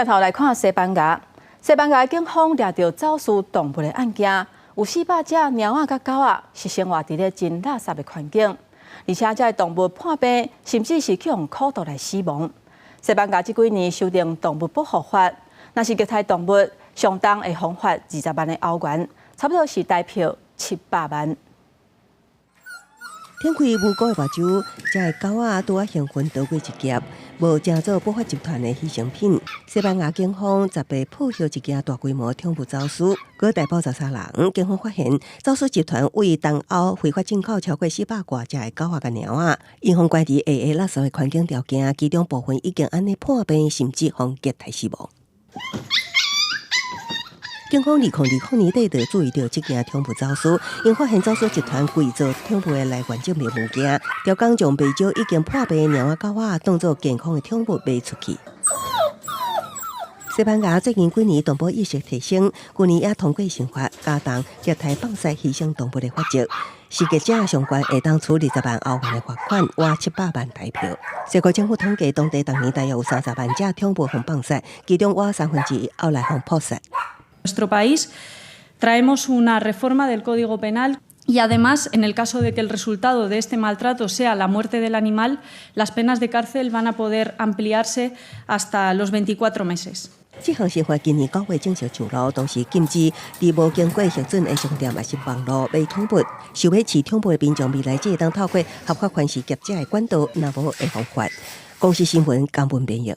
镜头来看西班牙，西班牙警方抓到走私动物的案件，有400只猫仔甲狗仔是生活伫咧真垃圾的环境，而且这动物破病，甚至是去用苦毒来死亡。西班牙这几年修订动物保护法，若是虐待动物，上重会罚款20万的欧元，差不多是台票700万。天开无辜的目睭，这个狗仔拄啊幸运逃过一劫，无正做保发集团的牺牲品。西班牙警方10月破获一件大规模宠物走私，佮逮捕13人。警方发现，走私集团为东欧非法进口超过400多只的狗仔甲猫仔，因方关伫垃圾的环境条件，其中部分已经安尼破病，甚至互虐待死亡。警方2020年底就注意到这件宠物走私，因发现走私集团伪造宠物的来源证明物件，调工将未少已经破病的猫仔狗仔当作健康的宠物卖出去。西班牙最近几年动保意识提升，去年也通过刑法加重虐待放杀牺牲动物的法则，施虐者上悬会当处20万欧元的罚款，或700万台票。西国政府统计，当地当年大约有30万只宠物被放杀，其中约1/3后来被捕杀。Nuestro país traemos una reforma del Código Penal y además, en el caso de que el resultado de este maltrato sea la muerte del animal, las penas de cárcel van a poder ampliarse hasta los 24 meses. 这项新法今年9月正式上路，同时禁止伫无经过核准的商店也是网络卖宠物。想要饲宠物的民众，未来只会当透过合法方式业者的管道，若无会罚款。公司新闻江文编译。